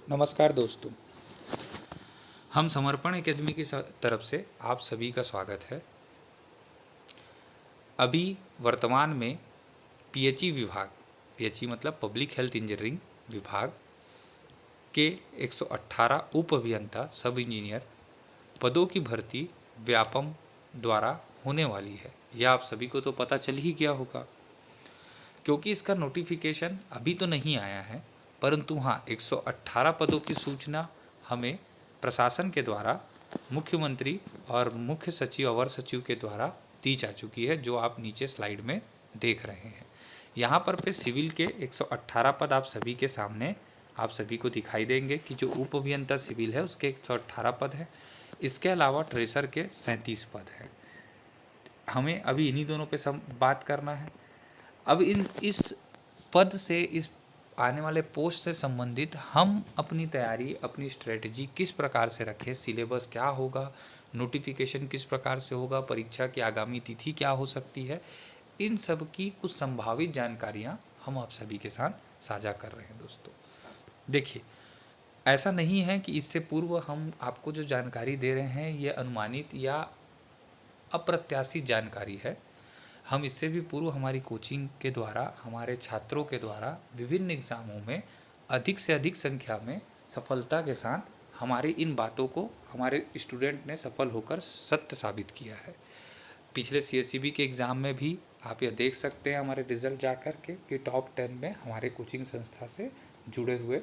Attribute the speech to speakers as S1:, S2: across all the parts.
S1: नमस्कार दोस्तों, हम समर्पण एकेडमी की तरफ से आप सभी का स्वागत है। अभी वर्तमान में पीएचई विभाग, पीएचई मतलब पब्लिक हेल्थ इंजीनियरिंग विभाग के 118 उप अभियंता सब इंजीनियर पदों की भर्ती व्यापम द्वारा होने वाली है। यह आप सभी को तो पता चल ही गया होगा, क्योंकि इसका नोटिफिकेशन अभी तो नहीं आया है, परंतु हाँ 118 पदों की सूचना हमें प्रशासन के द्वारा मुख्यमंत्री और मुख्य सचिव अवर सचिव के द्वारा दी जा चुकी है, जो आप नीचे स्लाइड में देख रहे हैं। यहाँ पर सिविल के 118 पद आप सभी के सामने आप सभी को दिखाई देंगे कि जो उप अभियंता सिविल है उसके 118 पद हैं। इसके अलावा ट्रेसर के 37 पद हैं। हमें अभी इन्हीं दोनों पे सब बात करना है। अब इस पद से, इस आने वाले पोस्ट से संबंधित हम अपनी तैयारी, अपनी स्ट्रेटजी किस प्रकार से रखें, सिलेबस क्या होगा, नोटिफिकेशन किस प्रकार से होगा, परीक्षा की आगामी तिथि क्या हो सकती है, इन सब की कुछ संभावित जानकारियां हम आप सभी के साथ साझा कर रहे हैं। दोस्तों देखिए, ऐसा नहीं है कि इससे पूर्व हम आपको जो जानकारी दे रहे हैं ये अनुमानित या अप्रत्याशित जानकारी है। हम इससे भी पूर्व हमारी कोचिंग के द्वारा, हमारे छात्रों के द्वारा विभिन्न एग्ज़ामों में अधिक से अधिक संख्या में सफलता के साथ हमारी इन बातों को हमारे स्टूडेंट ने सफल होकर सत्य साबित किया है। पिछले सीएसईबी के एग्ज़ाम में भी आप यह देख सकते हैं हमारे रिज़ल्ट जा कर के कि टॉप 10 में हमारे कोचिंग संस्था से जुड़े हुए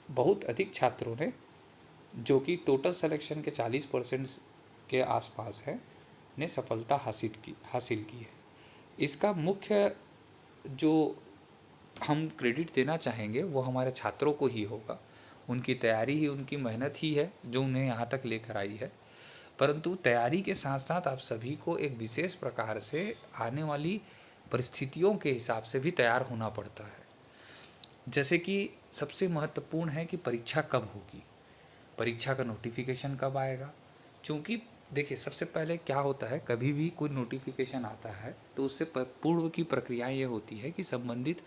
S1: बहुत अधिक छात्रों ने, जो कि टोटल सिलेक्शन के 40% के आसपास है, ने सफलता हासिल की है। इसका मुख्य जो हम क्रेडिट देना चाहेंगे वो हमारे छात्रों को ही होगा। उनकी तैयारी ही, उनकी मेहनत ही है जो उन्हें यहाँ तक लेकर आई है। परंतु तैयारी के साथ साथ आप सभी को एक विशेष प्रकार से आने वाली परिस्थितियों के हिसाब से भी तैयार होना पड़ता है। जैसे कि सबसे महत्वपूर्ण है कि परीक्षा कब होगी, परीक्षा का नोटिफिकेशन कब आएगा। क्योंकि देखिए, सबसे पहले क्या होता है, कभी भी कोई नोटिफिकेशन आता है तो उससे पूर्व की प्रक्रिया ये होती है कि संबंधित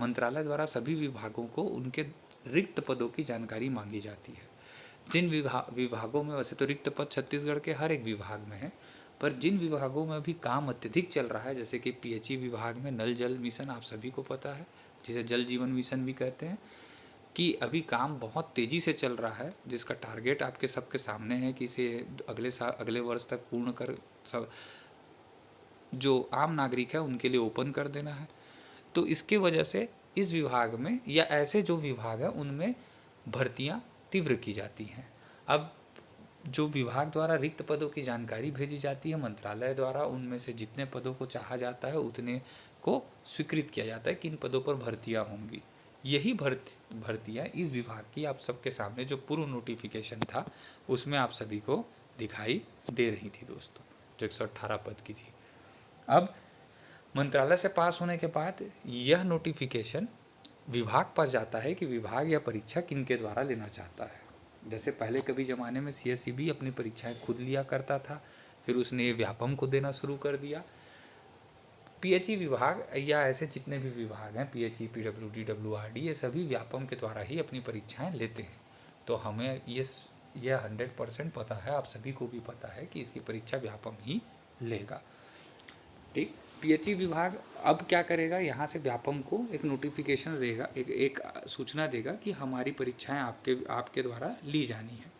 S1: मंत्रालय द्वारा सभी विभागों को उनके रिक्त पदों की जानकारी मांगी जाती है। जिन विभागों में, वैसे तो रिक्त पद छत्तीसगढ़ के हर एक विभाग में है, पर जिन विभागों में अभी काम अत्यधिक चल रहा है, जैसे कि पीएचई विभाग में नल जल मिशन आप सभी को पता है, जिसे जल जीवन मिशन भी कहते हैं, कि अभी काम बहुत तेज़ी से चल रहा है, जिसका टारगेट आपके सबके सामने है कि इसे अगले वर्ष तक पूर्ण कर सब जो आम नागरिक है उनके लिए ओपन कर देना है। तो इसके वजह से इस विभाग में या ऐसे जो विभाग है उनमें भर्तियां तीव्र की जाती हैं। अब जो विभाग द्वारा रिक्त पदों की जानकारी भेजी जाती है मंत्रालय द्वारा, उनमें से जितने पदों को चाहा जाता है उतने को स्वीकृत किया जाता है कि इन पदों पर भर्तियां होंगी। यही भर्तियां इस विभाग की आप सबके सामने जो पूर्व नोटिफिकेशन था उसमें आप सभी को दिखाई दे रही थी दोस्तों, जो 118 पद की थी। अब मंत्रालय से पास होने के बाद यह नोटिफिकेशन विभाग पर जाता है कि विभाग यह परीक्षा किनके द्वारा लेना चाहता है। जैसे पहले कभी ज़माने में सीएसईबी अपनी परीक्षाएं खुद लिया करता था, फिर उसने व्यापम को देना शुरू कर दिया। पीएचई विभाग या ऐसे जितने भी विभाग हैं, पीएचई, पीडब्ल्यूडी, डब्ल्यूआरडी, ये सभी व्यापम के द्वारा ही अपनी परीक्षाएं लेते हैं। तो हमें यह 100% पता है, आप सभी को भी पता है कि इसकी परीक्षा व्यापम ही लेगा। ठीक, पीएचई विभाग अब क्या करेगा, यहाँ से व्यापम को एक नोटिफिकेशन देगा, एक सूचना देगा कि हमारी परीक्षाएं आपके द्वारा ली जानी है।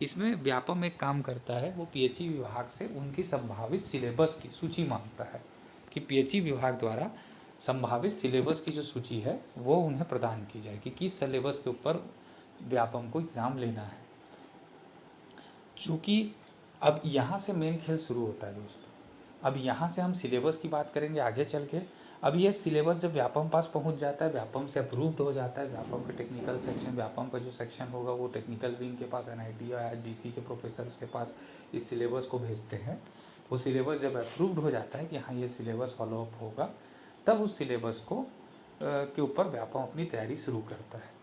S1: इसमें व्यापम एक काम करता है, वो पीएचई विभाग से उनकी संभावित सिलेबस की सूची मांगता है कि पीएचई विभाग द्वारा संभावित सिलेबस की जो सूची है वो उन्हें प्रदान की जाए कि किस सिलेबस के ऊपर व्यापम को एग्ज़ाम लेना है। चूँकि अब यहाँ से मेन खेल शुरू होता है दोस्तों। अब यहाँ से हम सिलेबस की बात करेंगे आगे चल के। अब ये सिलेबस जब व्यापम पास पहुँच जाता है, व्यापम से अप्रूव्ड हो जाता है, व्यापम का टेक्निकल सेक्शन, व्यापम का जो सेक्शन होगा वो टेक्निकल विंग के पास, एनआईटी या जीसी के प्रोफेसर्स के पास इस सिलेबस को भेजते हैं। वो सिलेबस जब अप्रूव्ड हो जाता है कि हाँ ये सिलेबस फॉलो अप होगा, तब उस सिलेबस को के ऊपर व्यापम अपनी तैयारी शुरू करता है।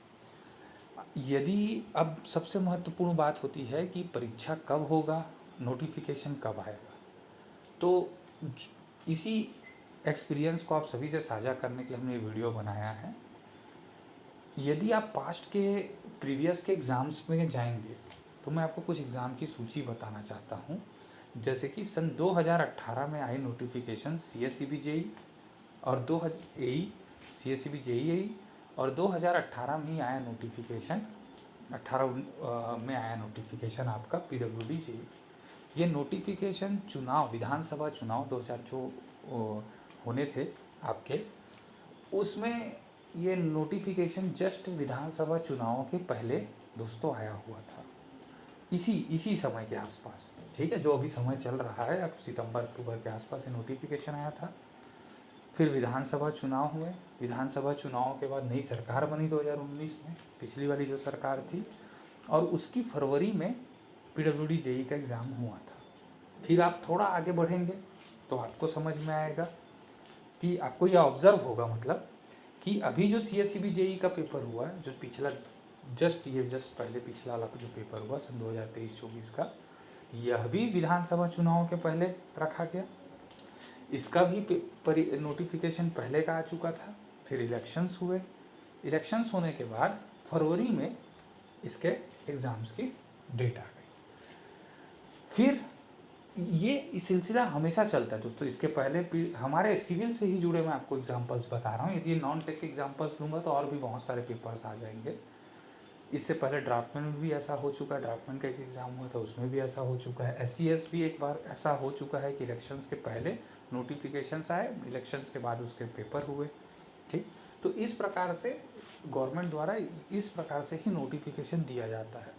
S1: यदि अब सबसे महत्वपूर्ण बात होती है कि परीक्षा कब होगा, नोटिफिकेशन कब आएगा। तो इसी एक्सपीरियंस को आप सभी से साझा करने के लिए हमने ये वीडियो बनाया है। यदि आप पास्ट के प्रीवियस के एग्ज़ाम्स में जाएंगे तो मैं आपको कुछ एग्ज़ाम की सूची बताना चाहता हूँ। जैसे कि सन 2018 में आई नोटिफिकेशन CSEB जेई और 2018 में ही आया नोटिफिकेशन 18 में आया नोटिफिकेशन आपका PWD जेई। ये नोटिफिकेशन चुनाव विधानसभा चुनाव 2000 जो होने थे आपके, उसमें ये नोटिफिकेशन जस्ट विधानसभा चुनाव के पहले दोस्तों आया हुआ था, इसी समय के आसपास। ठीक है, जो अभी समय चल रहा है, अब सितंबर अक्टूबर के आसपास ये नोटिफिकेशन आया था। फिर विधानसभा चुनाव हुए, विधानसभा चुनाव के बाद नई सरकार बनी 2019 में, पिछली वाली जो सरकार थी, और उसकी फरवरी में PWD जेई का एग्ज़ाम हुआ था। फिर आप थोड़ा आगे बढ़ेंगे तो आपको समझ में आएगा कि आपको यह ऑब्ज़र्व होगा, मतलब कि अभी जो CSEB जेई का पेपर हुआ, जो पिछला जस्ट पहले पिछला वाला जो पेपर हुआ सन 2023-24 का, यह भी विधानसभा चुनाव के पहले रखा गया। इसका भी नोटिफिकेशन पहले का आ चुका था। फिर इलेक्शंस हुए, इलेक्शंस होने के बाद फरवरी में इसके एग्ज़ाम्स की डेट आ गई। फिर ये सिलसिला हमेशा चलता है दोस्तों। इसके पहले हमारे सिविल से ही जुड़े मैं आपको एग्जांपल्स बता रहा हूँ। यदि नॉन टेक एग्जांपल्स लूँगा तो और भी बहुत सारे पेपर्स आ जाएंगे। इससे पहले ड्राफ्टमैन में भी ऐसा हो चुका है, ड्राफ्टमैन का एक एग्ज़ाम हुआ था, उसमें भी ऐसा हो चुका है। SES भी एक बार ऐसा हो चुका है कि इलेक्शंस के पहले नोटिफिकेशंस आए, इलेक्शंस के बाद उसके पेपर हुए। ठीक, तो इस प्रकार से गवर्नमेंट द्वारा इस प्रकार से ही नोटिफिकेशन दिया जाता है।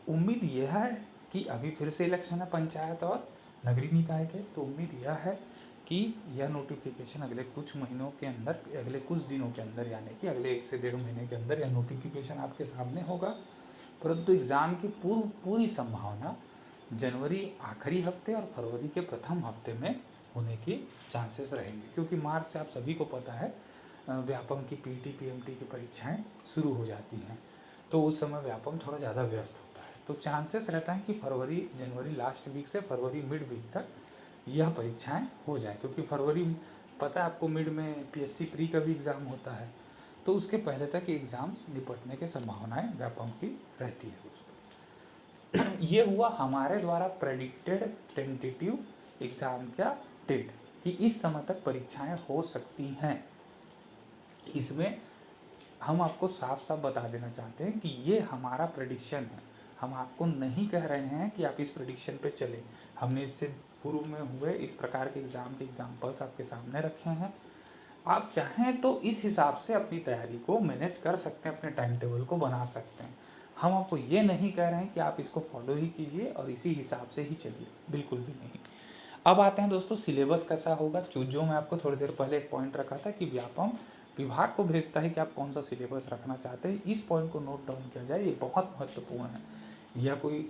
S1: उम्मीद यह है कि अभी फिर से इलेक्शन है पंचायत और नगरीय निकाय के, तो उम्मीद यह है कि यह नोटिफिकेशन अगले कुछ महीनों के अंदर, अगले कुछ दिनों के अंदर, यानी कि अगले 1 से 1.5 महीने के अंदर यह नोटिफिकेशन आपके सामने होगा। परंतु एग्ज़ाम की पूरी संभावना जनवरी आखिरी हफ्ते और फरवरी के प्रथम हफ्ते में होने की चांसेस रहेंगे, क्योंकि मार्च से आप सभी को पता है व्यापम की PT PMT की परीक्षाएं शुरू हो जाती हैं, तो उस समय व्यापम थोड़ा ज़्यादा व्यस्त होता है। तो चांसेस रहता है कि जनवरी लास्ट वीक से फरवरी मिड वीक तक यह परीक्षाएं हो जाए, क्योंकि फरवरी पता है आपको मिड में PSC प्री का भी एग्ज़ाम होता है, तो उसके पहले तक एग्ज़ाम्स निपटने की संभावनाएं व्यापम की रहती है दोस्तों। ये हुआ हमारे द्वारा प्रेडिक्टेड टेंटेटिव एग्ज़ाम का डेट कि इस समय तक परीक्षाएं हो सकती हैं। इसमें हम आपको साफ साफ बता देना चाहते हैं कि ये हमारा प्रेडिक्शन है। हम आपको नहीं कह रहे हैं कि आप इस प्रेडिक्शन पे चलें। हमने इससे पूर्व में हुए इस प्रकार के एग्ज़ाम के एग्जाम्पल्स आपके सामने रखे हैं। आप चाहें तो इस हिसाब से अपनी तैयारी को मैनेज कर सकते हैं, अपने टाइम टेबल को बना सकते हैं। हम आपको ये नहीं कह रहे हैं कि आप इसको फॉलो ही कीजिए और इसी हिसाब से ही चलिए, बिल्कुल भी नहीं। अब आते हैं दोस्तों सिलेबस कैसा होगा। जो मैं आपको थोड़ी देर पहले एक पॉइंट रखा था कि व्यापम विभाग को भेजता है कि आप कौन सा सिलेबस रखना चाहते हैं, इस पॉइंट को नोट डाउन किया जाए, ये बहुत महत्वपूर्ण है। यह कोई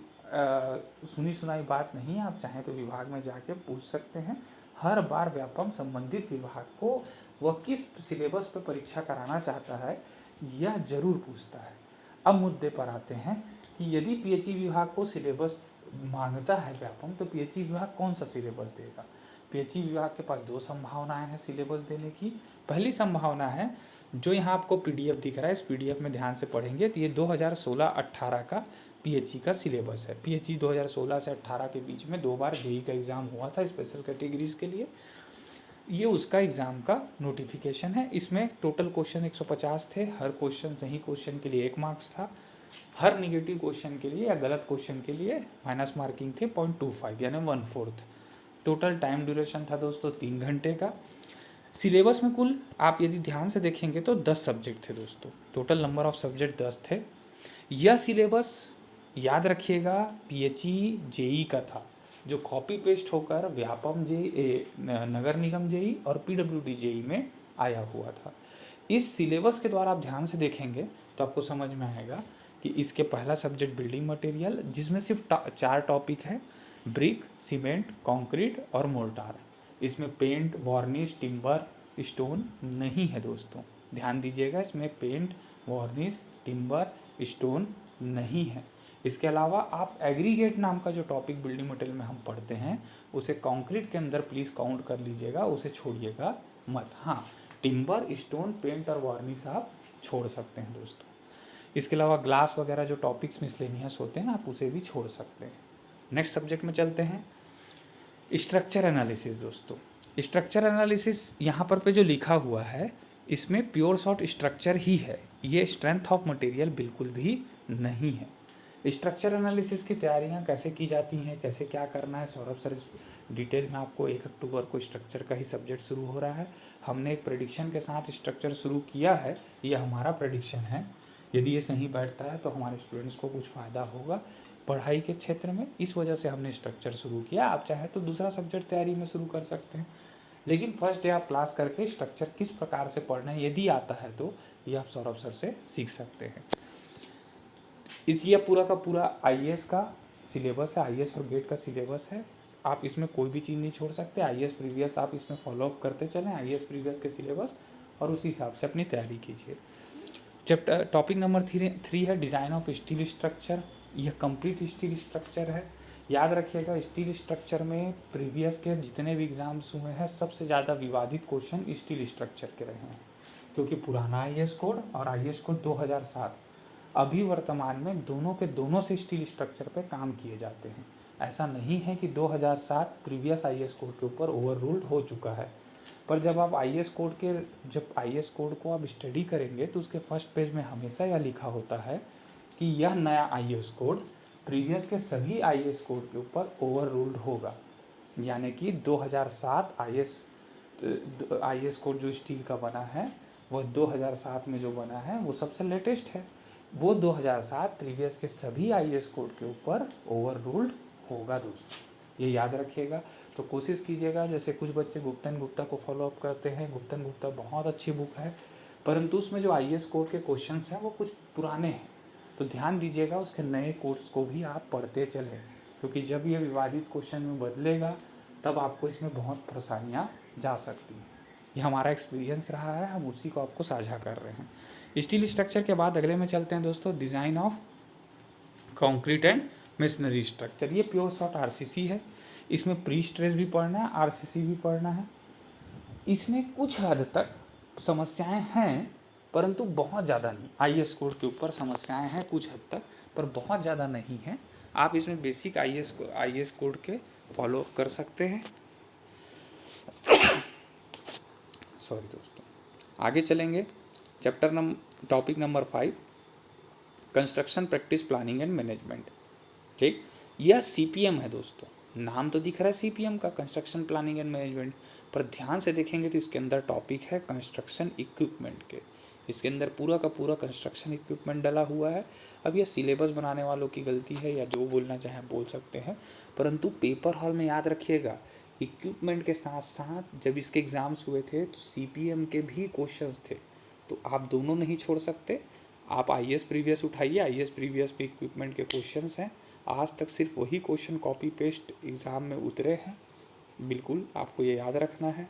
S1: सुनी सुनाई बात नहीं है। आप चाहें तो विभाग में जाके पूछ सकते हैं। हर बार व्यापम संबंधित विभाग को वह किस सिलेबस पर परीक्षा कराना चाहता है यह जरूर पूछता है। अब मुद्दे पर आते हैं कि यदि PHE विभाग को सिलेबस मांगता है व्यापम, तो PHE विभाग कौन सा सिलेबस देगा। PHE विभाग के पास 2 संभावनाएं हैं सिलेबस देने की। पहली संभावना है जो यहाँ आपको PDF दिख रहा है, इस PDF में ध्यान से पढ़ेंगे तो ये 2016-18 का PHE का सिलेबस है। PHE 2016 से 18 के बीच में 2 बार JEE का एग्ज़ाम हुआ था स्पेशल कैटेगरीज के लिए। ये उसका एग्ज़ाम का नोटिफिकेशन है। इसमें टोटल क्वेश्चन 150 थे। हर क्वेश्चन सही क्वेश्चन के लिए 1 मार्क्स था। हर निगेटिव क्वेश्चन के लिए या गलत क्वेश्चन के लिए माइनस मार्किंग थे 0.25 यानी 1/4। टोटल टाइम ड्यूरेशन था दोस्तों 3 घंटे का। सिलेबस में कुल आप यदि ध्यान से देखेंगे तो 10 सब्जेक्ट थे दोस्तों। टोटल नंबर ऑफ सब्जेक्ट 10 थे। यह सिलेबस याद रखिएगा PHE JEE का था, जो कॉपी पेस्ट होकर व्यापम JEE, नगर निगम JEE और PWD JEE में आया हुआ था। इस सिलेबस के द्वारा आप ध्यान से देखेंगे तो आपको समझ में आएगा कि इसके पहला सब्जेक्ट बिल्डिंग मटेरियल, जिसमें सिर्फ 4 टॉपिक हैं, ब्रिक, सीमेंट, कंक्रीट और मोर्टार। इसमें पेंट, वार्निश, टिम्बर, स्टोन नहीं है दोस्तों, ध्यान दीजिएगा। इसमें पेंट, वार्निश, टिम्बर, स्टोन नहीं है। इसके अलावा आप एग्रीगेट नाम का जो टॉपिक बिल्डिंग मटेरियल में हम पढ़ते हैं उसे कंक्रीट के अंदर प्लीज़ काउंट कर लीजिएगा, उसे छोड़िएगा मत। हाँ, टिम्बर, स्टोन, पेंट और वार्निश आप छोड़ सकते हैं दोस्तों। इसके अलावा ग्लास वगैरह जो टॉपिक्स मिसलेनियस होते हैं आप उसे भी छोड़ सकते हैं। नेक्स्ट सब्जेक्ट में चलते हैं, स्ट्रक्चर एनालिसिस। दोस्तों स्ट्रक्चर एनालिसिस यहाँ पर जो लिखा हुआ है इसमें प्योर शॉर्ट स्ट्रक्चर ही है, ये स्ट्रेंथ ऑफ मटेरियल बिल्कुल भी नहीं है। स्ट्रक्चर एनालिसिस की तैयारियाँ कैसे की जाती हैं, कैसे क्या करना है, सौरभ सर इस डिटेल में आपको 1 अक्टूबर को स्ट्रक्चर का ही सब्जेक्ट शुरू हो रहा है। हमने एक प्रेडिक्शन के साथ स्ट्रक्चर शुरू किया है, ये हमारा प्रेडिक्शन है। यदि ये सही बैठता है तो हमारे स्टूडेंट्स को कुछ फ़ायदा होगा पढ़ाई के क्षेत्र में, इस वजह से हमने स्ट्रक्चर शुरू किया। आप चाहे तो दूसरा सब्जेक्ट तैयारी में शुरू कर सकते हैं, लेकिन फर्स्ट डे आप क्लास करके स्ट्रक्चर किस प्रकार से पढ़ना है यदि आता है तो ये आप सौरभ सर से सीख सकते हैं। ये पूरा का पूरा आईएएस का सिलेबस है, आईएएस और गेट का सिलेबस है। आप इसमें कोई भी चीज़ नहीं छोड़ सकते। आईएएस प्रीवियस आप इसमें फॉलोअप करते चलें, आईएएस प्रीवियस के सिलेबस, और उसी हिसाब से अपनी तैयारी कीजिए। चैप्टर टॉपिक नंबर 3 है डिज़ाइन ऑफ स्टील स्ट्रक्चर। यह कंप्लीट स्टील स्ट्रक्चर है। याद रखिएगा स्टील स्ट्रक्चर में प्रीवियस के जितने भी एग्जाम्स हुए हैं सबसे ज़्यादा विवादित क्वेश्चन स्टील स्ट्रक्चर के रहे हैं, क्योंकि पुराना आईएएस कोड और आईएएस कोड 2007 अभी वर्तमान में दोनों के दोनों से स्टील स्ट्रक्चर पे काम किए जाते हैं। ऐसा नहीं है कि 2007 प्रीवियस आईएएस कोड के ऊपर ओवर रूल्ड हो चुका है, पर जब आईएएस कोड को आप स्टडी करेंगे तो उसके फर्स्ट पेज में हमेशा यह लिखा होता है कि यह नया आईएएस कोड प्रीवियस के सभी आईएएस कोड के ऊपर ओवर रूल्ड होगा। यानी कि 2007 आईएएस कोड जो स्टील का बना है वह 2007 में जो बना है वो सबसे लेटेस्ट है, वो 2007 प्रीवियस के सभी आईएएस कोड के ऊपर ओवर रूल्ड होगा दोस्तों, ये याद रखिएगा। तो कोशिश कीजिएगा, जैसे कुछ बच्चे गुप्तन गुप्ता को फॉलोअप करते हैं, गुप्तन गुप्ता बहुत अच्छी बुक है, परंतु उसमें जो आईएएस कोड के क्वेश्चंस हैं वो कुछ पुराने हैं, तो ध्यान दीजिएगा उसके नए कोर्स को भी आप पढ़ते चलें, क्योंकि जब ये विवादित क्वेश्चन में बदलेगा तब आपको इसमें बहुत परेशानियाँ जा सकती हैं। ये हमारा एक्सपीरियंस रहा है, हम उसी को आपको साझा कर रहे हैं। स्टील स्ट्रक्चर के बाद अगले में चलते हैं दोस्तों, design of concrete and masonry structure. ये प्योर शॉर्ट आरसीसी है, इसमें प्री स्ट्रेस भी पढ़ना है, आरसीसी भी पढ़ना है। इसमें कुछ हद तक समस्याएं हैं परंतु बहुत ज़्यादा नहीं। आईएएस कोड के ऊपर समस्याएं हैं कुछ हद तक, पर बहुत ज़्यादा नहीं है। आप इसमें बेसिक आईएएस कोड के फॉलो कर सकते हैं। सॉरी दोस्तों, आगे चलेंगे। Topic number 5 construction practice planning and management. ठीक, यह सीपीएम है दोस्तों, नाम तो दिख रहा है सीपीएम का, कंस्ट्रक्शन प्लानिंग एंड मैनेजमेंट, पर ध्यान से देखेंगे तो इसके अंदर टॉपिक है कंस्ट्रक्शन इक्विपमेंट के। इसके अंदर पूरा का पूरा कंस्ट्रक्शन इक्विपमेंट डला हुआ है। अब यह सिलेबस बनाने वालों की गलती है या जो बोलना चाहें बोल सकते हैं, परंतु पेपर हॉल में याद रखिएगा इक्विपमेंट के साथ साथ जब इसके एग्ज़ाम्स हुए थे तो सीपीएम के भी क्वेश्चंस थे, तो आप दोनों नहीं छोड़ सकते। आप आईएएस प्रीवियस उठाइए, आईएएस प्रीवियस पे इक्विपमेंट के क्वेश्चंस हैं, आज तक सिर्फ वही क्वेश्चन कॉपी पेस्ट एग्ज़ाम में उतरे हैं, बिल्कुल आपको ये याद रखना है।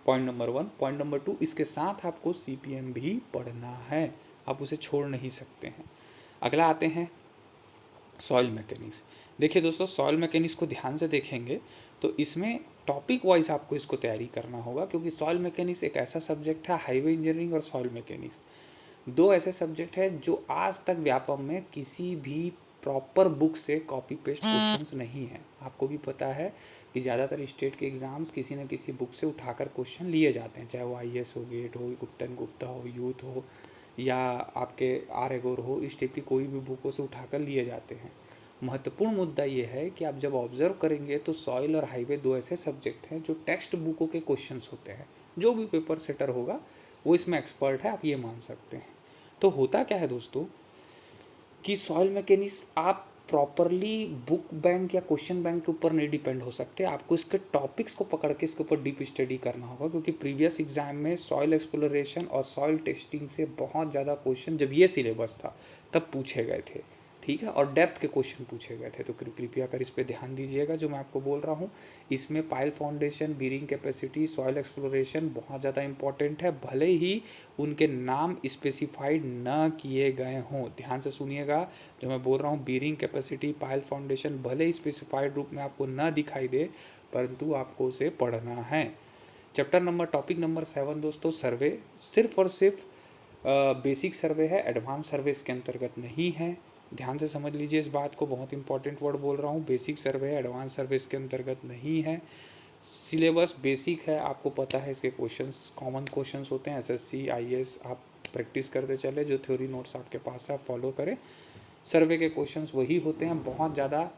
S1: Point number 1। पॉइंट नंबर 2, इसके साथ आपको सीपीएम भी पढ़ना है, आप उसे छोड़ नहीं सकते हैं। अगला आते हैं सॉइल मैकेनिक्स। देखिए दोस्तों, सॉइल मैकेनिक्स को ध्यान से देखेंगे तो इसमें टॉपिक वाइज आपको इसको तैयारी करना होगा, क्योंकि सॉइल मैकेनिक्स एक ऐसा सब्जेक्ट है, हाईवे इंजीनियरिंग और सॉइल मैकेनिक्स दो ऐसे सब्जेक्ट है जो आज तक व्यापम में किसी भी प्रॉपर बुक से कॉपी पेस्ट क्वेश्चंस नहीं है। आपको भी पता है कि ज़्यादातर स्टेट के एग्ज़ाम्स किसी न किसी बुक से उठाकर क्वेश्चन लिए जाते हैं, चाहे वो आईएएस हो, गेट हो, गुप्तन गुप्ता हो, यूथ हो, या आपके आर-एगोर हो, इस टाइप की कोई भी बुकों से उठाकर लिए जाते हैं। महत्वपूर्ण मुद्दा ये है कि आप जब ऑब्जर्व करेंगे तो सॉइल और हाईवे दो ऐसे सब्जेक्ट हैं जो टेक्स्ट बुकों के क्वेश्चंस होते हैं। जो भी पेपर सेटर होगा वो इसमें एक्सपर्ट है, आप ये मान सकते हैं। तो होता क्या है दोस्तों कि सॉइल मैकेनिक्स आप प्रॉपरली बुक बैंक या क्वेश्चन बैंक के ऊपर नहीं डिपेंड हो सकते, आपको इसके टॉपिक्स को पकड़ के इसके ऊपर डीप स्टडी करना होगा, क्योंकि प्रीवियस एग्जाम में सॉइल एक्सप्लोरेशन और सॉइल टेस्टिंग से बहुत ज़्यादा क्वेश्चन जब ये सिलेबस था तब पूछे गए थे, ठीक है, और डेप्थ के क्वेश्चन पूछे गए थे। तो कृपया कर इस पर ध्यान दीजिएगा जो मैं आपको बोल रहा हूँ। इसमें pile foundation, bearing capacity, soil exploration बहुत ज़्यादा इंपॉर्टेंट है, भले ही उनके नाम स्पेसिफाइड ना किए गए हों। ध्यान से सुनिएगा जो मैं बोल रहा हूँ, बीरिंग कैपेसिटी, पाइल फाउंडेशन भले ही स्पेसिफाइड रूप में आपको ना दिखाई दे, परंतु आपको उसे पढ़ना है। टॉपिक नंबर 7 दोस्तों, सर्वे। सिर्फ और सिर्फ बेसिक सर्वे है, एडवांस सर्वे इसके अंतर्गत नहीं है। ध्यान से समझ लीजिए इस बात को, बहुत इंपॉर्टेंट वर्ड बोल रहा हूँ। बेसिक सर्वे है, एडवांस सर्वे इसके अंतर्गत नहीं है। सिलेबस बेसिक है, आपको पता है इसके क्वेश्चंस कॉमन क्वेश्चंस होते हैं। एसएससी आईएएस आप प्रैक्टिस करते चले, जो थ्योरी नोट्स आपके पास है फॉलो करें। सर्वे के क्वेश्चंस वही होते हैं, बहुत ज़्यादा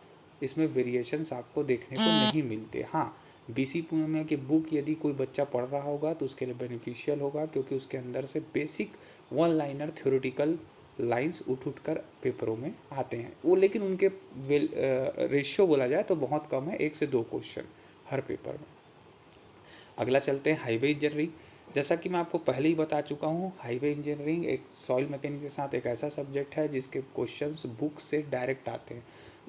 S1: इसमें वेरिएशंस आपको देखने को नहीं मिलते। हाँ, बीसी पुणे की बुक यदि कोई बच्चा पढ़ रहा होगा तो उसके लिए बेनिफिशियल होगा, क्योंकि उसके अंदर से basic one liner theoretical lines उठ कर पेपरों में आते हैं वो, लेकिन उनके रेशियो बोला जाए तो बहुत कम है, 1 से 2 क्वेश्चन हर पेपर में। अगला चलते हैं हाईवे इंजीनियरिंग। जैसा कि मैं आपको पहले ही बता चुका हूँ, हाईवे इंजीनियरिंग एक सॉइल मैकेनिक के साथ एक ऐसा सब्जेक्ट है जिसके क्वेश्चंस बुक से डायरेक्ट आते हैं।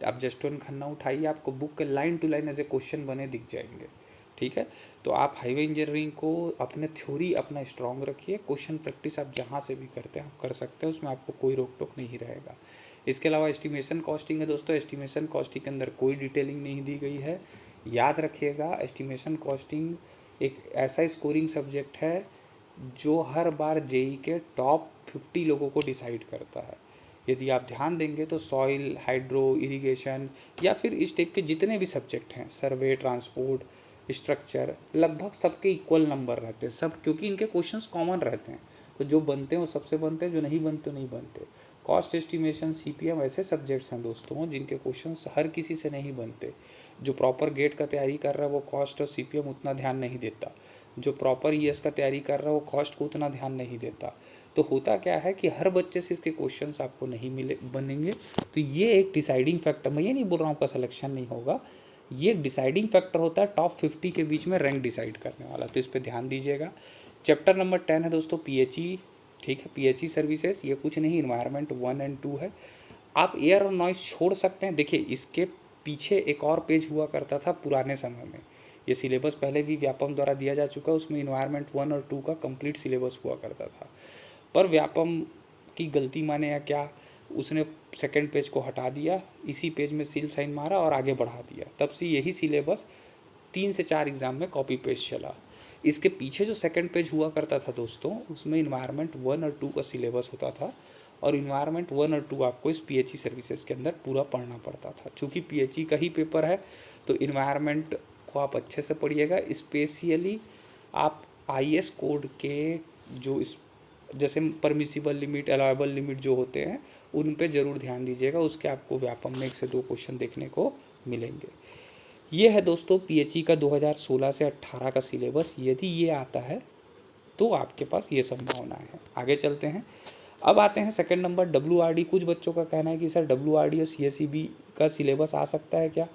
S1: आप जस्ट वन खन्ना उठाइए, आपको बुक के लाइन टू लाइन ऐसे क्वेश्चन बने दिख जाएंगे। ठीक है, तो आप हाईवे इंजीनियरिंग को अपने थ्योरी अपना स्ट्रॉन्ग रखिए, क्वेश्चन प्रैक्टिस आप जहाँ से भी करते हैं आप कर सकते हैं, उसमें आपको कोई रोक टोक नहीं रहेगा। इसके अलावा एस्टिमेशन कॉस्टिंग है दोस्तों। एस्टिमेशन कॉस्टिंग के अंदर कोई डिटेलिंग नहीं दी गई है। याद रखिएगा, एस्टिमेशन कॉस्टिंग एक ऐसा स्कोरिंग सब्जेक्ट है जो हर बार जेई के टॉप 50 लोगों को डिसाइड करता है। यदि आप ध्यान देंगे तो सॉइल, हाइड्रो, इरिगेशन या फिर इस टाइप के जितने भी सब्जेक्ट हैं, सर्वे, ट्रांसपोर्ट, स्ट्रक्चर, लगभग सबके इक्वल नंबर रहते हैं सब, क्योंकि इनके क्वेश्चंस कॉमन रहते हैं। तो जो बनते हैं वो सबसे बनते हैं, जो नहीं बनते नहीं बनते। कॉस्ट एस्टिमेशन, सीपीएम ऐसे सब्जेक्ट्स हैं दोस्तों जिनके क्वेश्चंस हर किसी से नहीं बनते। जो प्रॉपर गेट का तैयारी कर रहा है वो कॉस्ट और सीपीएम उतना ध्यान नहीं देता। जो प्रॉपर ईएस का तैयारी कर रहा है वो कॉस्ट को उतना ध्यान नहीं देता। तो होता क्या है कि हर बच्चे से इसके क्वेश्चंस आपको नहीं मिले बनेंगे। तो ये एक डिसाइडिंग फैक्टर, मैं ये नहीं बोल रहा हूँ आपका सिलेक्शन नहीं होगा, ये डिसाइडिंग फैक्टर होता है टॉप 50 के बीच में रैंक डिसाइड करने वाला। तो इस पर ध्यान दीजिएगा। चैप्टर नंबर 10 है दोस्तों पीएचई। ठीक है, पीएचई सर्विसेज, ये कुछ नहीं, इन्वायरमेंट 1 और 2 है। आप एयर और नॉइस छोड़ सकते हैं। देखिए इसके पीछे एक और पेज हुआ करता था पुराने समय में, ये सिलेबस पहले भी व्यापम द्वारा दिया जा चुका है, उसमें इन्वायरमेंट 1 और 2 का कंप्लीट सिलेबस हुआ करता था। पर व्यापम की गलती माने या क्या, उसने सेकंड पेज को हटा दिया, इसी पेज में सील साइन मारा और आगे बढ़ा दिया। तब से यही सिलेबस 3 से 4 एग्ज़ाम में कॉपी पेस्ट चला। इसके पीछे जो सेकंड पेज हुआ करता था दोस्तों, उसमें इन्वायरमेंट 1 और 2 का सिलेबस होता था, और इन्वायरमेंट 1 और 2 आपको इस पीएचई सर्विसेज के अंदर पूरा पढ़ना पड़ता था। चूँकि पीएचई का ही पेपर है तो इन्वायरमेंट को आप अच्छे से पढ़िएगा। स्पेशली आप आईएस कोड के जो इस जैसे परमिसिबल लिमिट, अलाउएबल लिमिट जो होते हैं उन पे ज़रूर ध्यान दीजिएगा, उसके आपको व्यापम में 1 से 2 क्वेश्चन देखने को मिलेंगे। ये है दोस्तों पीएचई का 2016 से 18 का सिलेबस। यदि ये आता है तो आपके पास ये संभावना है। आगे चलते हैं। अब आते हैं सेकंड नंबर डब्ल्यूआरडी। कुछ बच्चों का कहना है कि सर डब्ल्यूआरडी और सीएसईबी का सिलेबस आ सकता है क्या,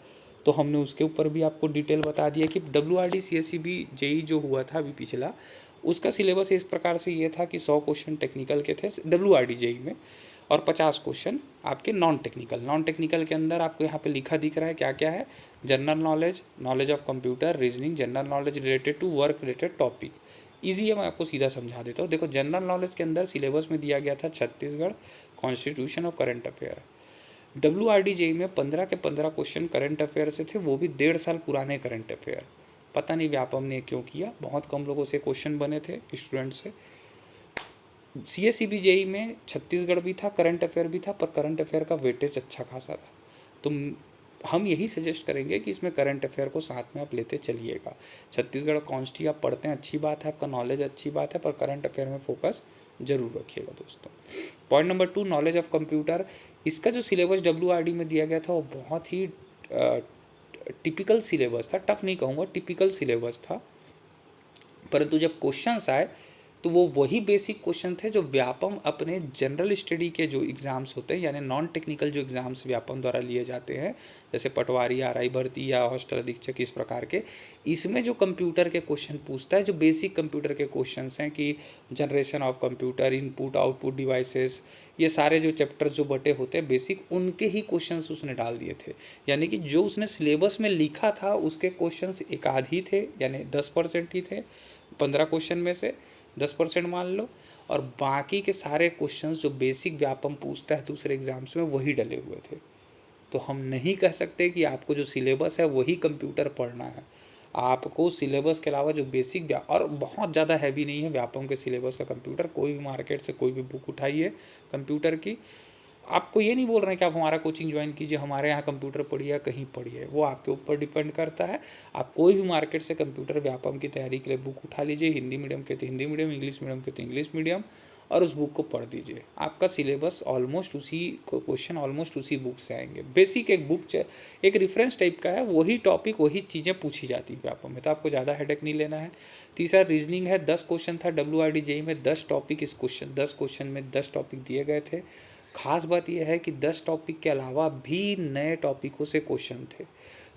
S1: तो हमने उसके ऊपर भी आपको डिटेल बता दिया कि डब्ल्यूआरडी सीएसईबी जेई जो हुआ था अभी पिछला, उसका सिलेबस इस प्रकार से ये था कि 100 क्वेश्चन टेक्निकल के थे डब्ल्यूआरडी जेई में, और 50 क्वेश्चन आपके नॉन टेक्निकल। नॉन टेक्निकल के अंदर आपको यहाँ पे लिखा दिख रहा है क्या क्या है, general knowledge, knowledge of computer, reasoning, general knowledge related to work related topic. Easy है, मैं आपको सीधा समझा देता हूँ। देखो जनरल नॉलेज के अंदर सिलेबस में दिया गया था छत्तीसगढ़, कॉन्स्टिट्यूशन और करंट अफेयर। डब्ल्यूआरडी जेई में 15 के 15 क्वेश्चन करंट अफेयर से थे, वो भी 1.5 साल पुराने करंट अफेयर। पता नहीं व्यापम ने क्यों किया, बहुत कम लोगों से क्वेश्चन बने थे स्टूडेंट से। सीएसईबी जेई में छत्तीसगढ़ भी था, करंट अफेयर भी था, पर करंट अफेयर का वेटेज अच्छा खासा था। तो हम यही सजेस्ट करेंगे कि इसमें करंट अफेयर को साथ में आप लेते चलिएगा। छत्तीसगढ़ कॉन्स्टी आप पढ़ते हैं, अच्छी बात है, आपका नॉलेज अच्छी बात है, पर करंट अफेयर में फोकस जरूर रखिएगा दोस्तों। Point number 2, knowledge of computer. इसका जो सिलेबस डब्ल्यूआरडी में दिया गया था वो बहुत ही टिपिकल सिलेबस था, टफ नहीं कहूँगा, टिपिकल सिलेबस था। परंतु जब क्वेश्चंस आए तो वो वही बेसिक क्वेश्चन थे जो व्यापम अपने जनरल स्टडी के जो एग्ज़ाम्स होते हैं, यानी नॉन टेक्निकल जो एग्ज़ाम्स व्यापम द्वारा लिए जाते हैं, जैसे पटवारी, आरआई भर्ती या हॉस्टल अधीक्षक, इस प्रकार के, इसमें जो कंप्यूटर के क्वेश्चन पूछता है, जो बेसिक कंप्यूटर के क्वेश्चंस हैं कि generation of computer, input output devices, ये सारे जो चैप्टर्स जो बटे होते हैं बेसिक, उनके ही क्वेश्चंस उसने डाल दिए थे। यानी कि जो उसने सिलेबस में लिखा था उसके क्वेश्चंस एक आध ही थे, यानी 10% ही थे। 15 क्वेश्चन में से 10% मान लो, और बाकी के सारे क्वेश्चंस जो बेसिक व्यापम पूछता है दूसरे एग्जाम्स में वही डले हुए थे। तो हम नहीं कह सकते कि आपको जो सिलेबस है वही कंप्यूटर पढ़ना है। आपको सिलेबस के अलावा जो बेसिक और बहुत ज़्यादा हैवी नहीं है व्यापम के सिलेबस का कंप्यूटर। कोई भी मार्केट से कोई भी बुक उठाइए कंप्यूटर की, आपको ये नहीं बोल रहे हैं कि आप हमारा कोचिंग ज्वाइन कीजिए, हमारे यहाँ कंप्यूटर पढ़िए, कहीं पढ़िए, वो आपके ऊपर डिपेंड करता है। आप कोई भी मार्केट से कंप्यूटर व्यापम की तैयारी के लिए बुक उठा लीजिए, हिंदी मीडियम के तो हिंदी मीडियम, इंग्लिश मीडियम के तो इंग्लिश मीडियम, और उस बुक को पढ़ दीजिए। आपका सिलेबस ऑलमोस्ट उसी क्वेश्चन ऑलमोस्ट उसी बुक से आएंगे। बेसिक एक बुक एक रेफरेंस टाइप का है, वही टॉपिक वही चीज़ें पूछी जाती है व्यापम में, तो आपको ज़्यादा हेडेक नहीं लेना है। तीसरा रीजनिंग है, 10 क्वेश्चन था WRD जेई में, 10 टॉपिक इस 10 क्वेश्चन में 10 टॉपिक दिए गए थे। खास बात यह है कि 10 टॉपिक के अलावा भी नए टॉपिकों से क्वेश्चन थे।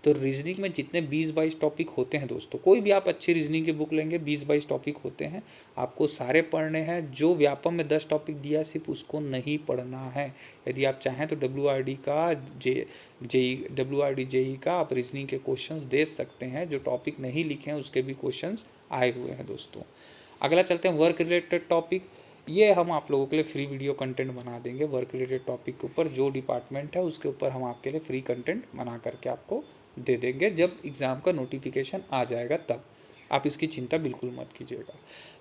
S1: तो रीजनिंग में जितने 20-22 टॉपिक होते हैं दोस्तों, कोई भी आप अच्छी रीजनिंग की बुक लेंगे 20-22 टॉपिक होते हैं, आपको सारे पढ़ने हैं। जो व्यापम में 10 टॉपिक दिया सिर्फ उसको नहीं पढ़ना है। यदि आप चाहें तो WRD जेई का आप रीजनिंग के क्वेश्चंस दे सकते हैं। जो टॉपिक नहीं लिखे हैं उसके भी क्वेश्चंस आए हुए हैं दोस्तों। अगला चलते हैं वर्क रिलेटेड टॉपिक। ये हम आप लोगों के लिए फ्री वीडियो कंटेंट बना देंगे वर्क रिलेटेड टॉपिक के ऊपर। जो डिपार्टमेंट है उसके ऊपर हम आपके लिए फ्री कंटेंट बना करके आपको दे देंगे। जब एग्ज़ाम का नोटिफिकेशन आ जाएगा तब आप इसकी चिंता बिल्कुल मत कीजिएगा।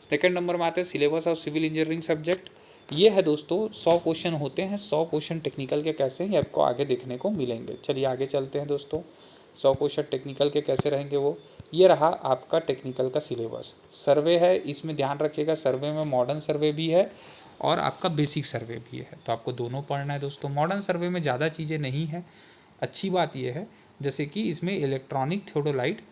S1: सेकंड नंबर में आते हैं syllabus of civil engineering subject. ये है दोस्तों 100 क्वेश्चन होते हैं। 100 क्वेश्चन टेक्निकल के कैसे हैं आपको आगे देखने को मिलेंगे। चलिए आगे चलते हैं दोस्तों। 100 क्वेश्चन टेक्निकल के कैसे रहेंगे वो, ये रहा आपका टेक्निकल का सिलेबस। सर्वे है, इसमें ध्यान रखिएगा, सर्वे में मॉडर्न सर्वे भी है और आपका बेसिक सर्वे भी है, तो आपको दोनों पढ़ना है दोस्तों। मॉडर्न सर्वे में ज़्यादा चीज़ें नहीं हैं। अच्छी बात यह है जैसे कि इसमें electronic theodolite,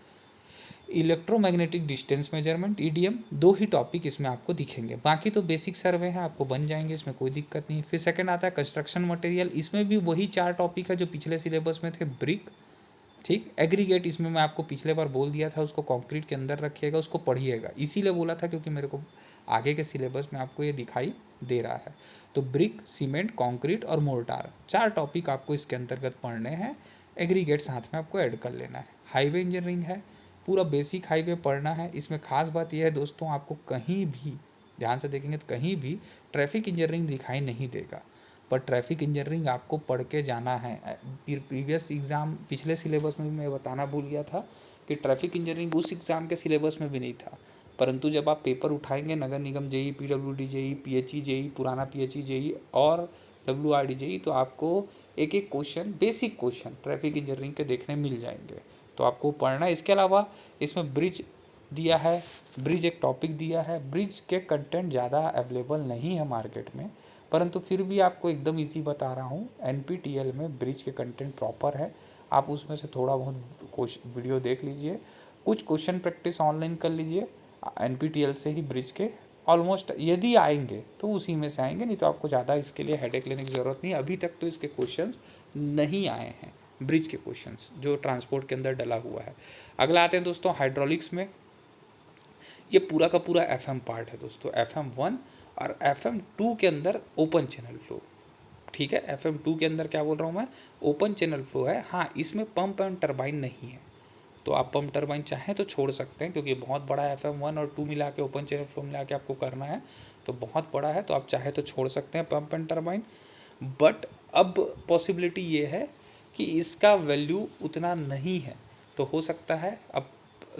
S1: electromagnetic distance measurement, EDM, 2 ही टॉपिक इसमें आपको दिखेंगे। बाकी तो बेसिक सर्वे है, आपको बन जाएंगे, इसमें कोई दिक्कत नहीं। फिर सेकंड आता है कंस्ट्रक्शन मटेरियल। इसमें भी वही 4 टॉपिक है जो पिछले सिलेबस में थे। ब्रिक, ठीक, एग्रीगेट इसमें मैं आपको पिछले बार बोल दिया था, उसको कंक्रीट के अंदर रखिएगा, उसको पढ़िएगा। इसीलिए बोला था क्योंकि मेरे को आगे के सिलेबस में आपको ये दिखाई दे रहा है। तो ब्रिक, सीमेंट, कंक्रीट और मोर्टार, 4 टॉपिक आपको इसके अंतर्गत पढ़ने हैं। एग्रीगेट साथ में आपको ऐड कर लेना है। हाईवे इंजीनियरिंग है, पूरा बेसिक हाईवे पढ़ना है। इसमें खास बात यह है दोस्तों, आपको कहीं भी ध्यान से देखेंगे तो कहीं भी ट्रैफिक इंजीनियरिंग दिखाई नहीं देगा, पर ट्रैफिक इंजीनियरिंग आपको पढ़ के जाना है। प्रीवियस एग्ज़ाम पिछले सिलेबस में भी मैं बताना भूल गया था कि ट्रैफिक इंजीनियरिंग उस एग्ज़ाम के सिलेबस में भी नहीं था, परंतु जब आप पेपर उठाएंगे नगर निगम JE, PWD JE, PHE JE, पुराना PHE जेई और WRD जेई, तो आपको एक एक question, basic question traffic engineering के देखने मिल जाएंगे, तो आपको पढ़ना है। इसके अलावा इसमें ब्रिज दिया है, ब्रिज एक टॉपिक दिया है। ब्रिज के कंटेंट ज़्यादा अवेलेबल नहीं है मार्केट में, परंतु फिर भी आपको एकदम इजी बता रहा हूँ। NPTEL में ब्रिज के कंटेंट प्रॉपर है, आप उसमें से थोड़ा बहुत वीडियो देख लीजिए, कुछ क्वेश्चन प्रैक्टिस ऑनलाइन कर लीजिए। NPTEL से ही ब्रिज के ऑलमोस्ट यदि आएंगे तो उसी में से आएंगे, नहीं तो आपको ज़्यादा इसके लिए हेडेक लेने की ज़रूरत नहीं। अभी तक तो इसके क्वेश्चंस नहीं आए हैं, ब्रिज के क्वेश्चंस जो ट्रांसपोर्ट के अंदर डला हुआ है। अगला आते हैं दोस्तों हाइड्रोलिक्स में। ये पूरा का पूरा FM पार्ट है दोस्तों। FM1 और FM2 के अंदर ओपन चैनल फ्लो, ठीक है। FM2 के अंदर क्या बोल रहा हूँ मैं, ओपन चैनल फ्लो है। हाँ, इसमें पंप एंड टरबाइन नहीं है, तो आप पंप टरबाइन चाहें तो छोड़ सकते हैं, क्योंकि बहुत बड़ा है। FM1 और 2 मिला के, ओपन चैनल फ्लो मिला के आपको करना है तो बहुत बड़ा है, तो आप चाहे तो छोड़ सकते हैं पंप एंड टरबाइन। बट अब पॉसिबिलिटी ये है कि इसका वैल्यू उतना नहीं है, तो हो सकता है। अब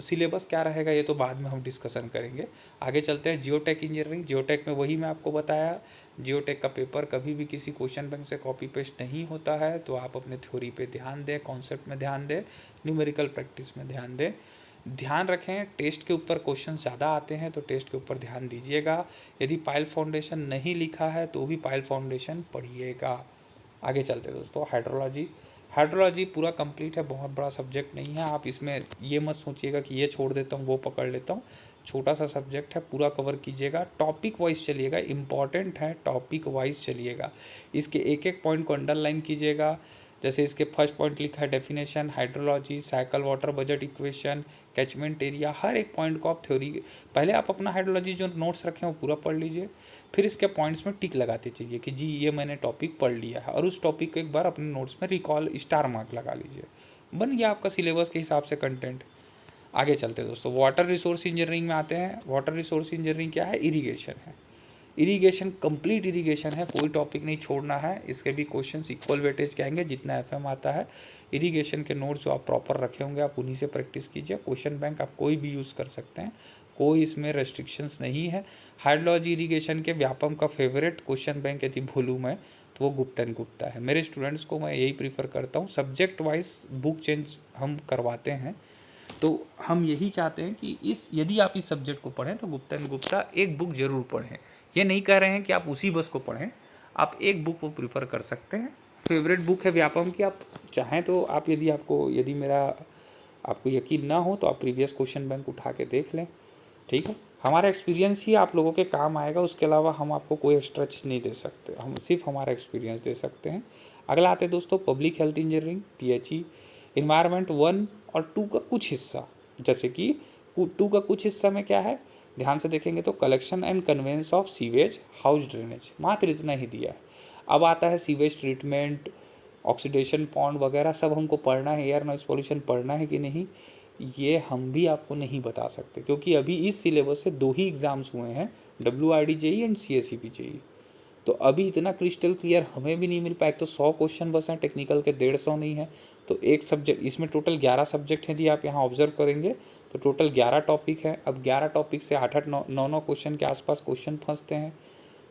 S1: सिलेबस क्या रहेगा ये तो बाद में हम डिस्कशन करेंगे। आगे चलते हैं जियोटेक इंजीनियरिंग। जियोटेक में वही मैं आपको बताया, जियोटेक का पेपर कभी भी किसी क्वेश्चन बैंक से कॉपी पेस्ट नहीं होता है, तो आप अपने थ्योरी पे ध्यान दें, कॉन्सेप्ट में ध्यान दें, न्यूमेरिकल प्रैक्टिस में ध्यान दें। ध्यान रखें टेस्ट के ऊपर क्वेश्चन ज़्यादा आते हैं, तो टेस्ट के ऊपर ध्यान दीजिएगा। यदि पाइल फाउंडेशन नहीं लिखा है तो भी पाइल फाउंडेशन पढ़िएगा। आगे चलते दोस्तों हाइड्रोलॉजी। हाइड्रोलॉजी पूरा कंप्लीट है, बहुत बड़ा सब्जेक्ट नहीं है। आप इसमें ये मत सोचिएगा कि ये छोड़ देता हूँ वो पकड़ लेता हूँ, छोटा सा सब्जेक्ट है, पूरा कवर कीजिएगा। टॉपिक वाइज चलिएगा, इंपॉर्टेंट है, टॉपिक वाइज चलिएगा। इसके एक एक पॉइंट को अंडरलाइन कीजिएगा। जैसे इसके फर्स्ट पॉइंट लिखा है definition, hydrology, cycle, water budget equation, catchment area, हर एक पॉइंट को आप थ्योरी, पहले आप अपना हाइड्रोलॉजी जो नोट्स रखे हैं वो पूरा पढ़ लीजिए, फिर इसके पॉइंट्स में टिक लगाते चाहिए कि जी ये मैंने टॉपिक पढ़ लिया है, और उस टॉपिक को एक बार अपने नोट्स में रिकॉल स्टार मार्क लगा लीजिए। बन गया आपका सिलेबस के हिसाब से कंटेंट। आगे चलते हैं दोस्तों वाटर रिसोर्स इंजीनियरिंग में आते हैं। वाटर रिसोर्स इंजीनियरिंग क्या है, इरीगेशन है। इरिगेशन कंप्लीट इरिगेशन है, कोई टॉपिक नहीं छोड़ना है। इसके भी क्वेश्चंस इक्वल वेटेज के आएंगे जितना एफएम आता है। इरिगेशन के नोट्स जो आप प्रॉपर रखे होंगे आप उन्हीं से प्रैक्टिस कीजिए। क्वेश्चन बैंक आप कोई भी यूज़ कर सकते हैं, कोई इसमें रेस्ट्रिक्शंस नहीं है। हाइड्रोलॉजी इरिगेशन के व्यापम का फेवरेट क्वेश्चन बैंक यदि भूलूँ मैं तो वो गुप्ता एंड गुप्ता है। मेरे स्टूडेंट्स को मैं यही प्रीफर करता हूँ। सब्जेक्ट वाइज बुक चेंज हम करवाते हैं, तो हम यही चाहते हैं कि यदि आप इस सब्जेक्ट को पढ़ें तो गुप्ता एंड गुप्ता एक बुक जरूर पढ़ें। ये नहीं कह रहे हैं कि आप उसी बस को पढ़ें, आप एक बुक को प्रीफर कर सकते हैं। फेवरेट बुक है व्यापम की, आप चाहें तो आप यदि मेरा आपको यकीन ना हो तो आप प्रीवियस क्वेश्चन बैंक उठा के देख लें, ठीक है। हमारा एक्सपीरियंस ही आप लोगों के काम आएगा, उसके अलावा हम आपको कोई एक्स्ट्रा चीज़ नहीं दे सकते, हम सिर्फ हमारा एक्सपीरियंस दे सकते हैं। अगला आते हैं दोस्तों public health engineering PHE। Environment 1 और 2 का कुछ हिस्सा, जैसे कि 2 का कुछ हिस्सा में क्या है, ध्यान से देखेंगे तो collection and conveyance of sewage, house drainage, मात्र इतना ही दिया है। अब आता है सीवेज ट्रीटमेंट, ऑक्सीडेशन पॉन्ड वगैरह सब हमको पढ़ना है, एयर नॉइस पॉल्यूशन पढ़ना है कि नहीं, ये हम भी आपको नहीं बता सकते, क्योंकि अभी इस सिलेबस से 2 ही एग्ज़ाम्स हुए हैं, WRD JEE and CSEB JEE। तो अभी इतना क्रिस्टल क्लियर हमें भी नहीं मिल पाया। तो 100 क्वेश्चन बस हैं, टेक्निकल के 150 नहीं है। तो एक सब्जेक्ट, इसमें टोटल 11 सब्जेक्ट हैं, यदि आप यहाँ ऑब्जर्व करेंगे तो टोटल 11 टॉपिक है। अब 11 टॉपिक से 8-8 9-9 क्वेश्चन के आसपास क्वेश्चन फंसते हैं।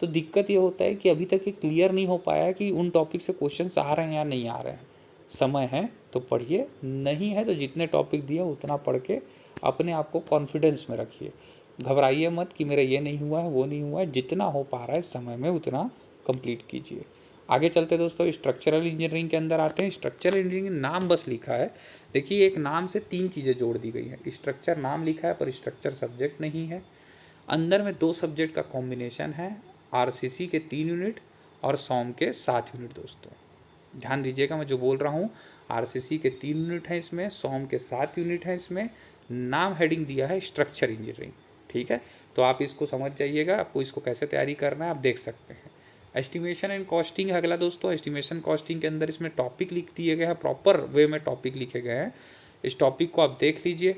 S1: तो दिक्कत ये होता है कि अभी तक ये क्लियर नहीं हो पाया है कि उन टॉपिक से क्वेश्चंस आ रहे हैं या नहीं आ रहे हैं। समय है तो पढ़िए, नहीं है तो जितने टॉपिक दिए उतना पढ़ के अपने आप को कॉन्फिडेंस में रखिए। घबराइए मत कि मेरा ये नहीं हुआ है वो नहीं हुआ है, जितना हो पा रहा है समय में उतना कंप्लीट कीजिए। आगे चलते दोस्तों स्ट्रक्चरल इंजीनियरिंग के अंदर आते हैं। स्ट्रक्चरल इंजीनियरिंग नाम बस लिखा है, देखिए एक नाम से 3 चीज़ें जोड़ दी गई हैं। स्ट्रक्चर नाम लिखा है पर स्ट्रक्चर सब्जेक्ट नहीं है। अंदर में 2 सब्जेक्ट का कॉम्बिनेशन है, RCC के 3 यूनिट और SOM के 7 यूनिट। दोस्तों ध्यान दीजिएगा मैं जो बोल रहा हूँ, RCC के 3 यूनिट हैं इसमें, SOM के 7 यूनिट हैं इसमें। नाम हेडिंग दिया है स्ट्रक्चर इंजीनियरिंग, ठीक है। तो आप इसको समझ जाइएगा, आपको इसको कैसे तैयारी करना है आप देख सकते हैं। एस्टिमेशन एंड कॉस्टिंग अगला दोस्तों। एस्टिमेशन कॉस्टिंग के अंदर इसमें टॉपिक लिख दिए गए हैं, प्रॉपर वे में टॉपिक लिखे गए हैं। इस टॉपिक को आप देख लीजिए।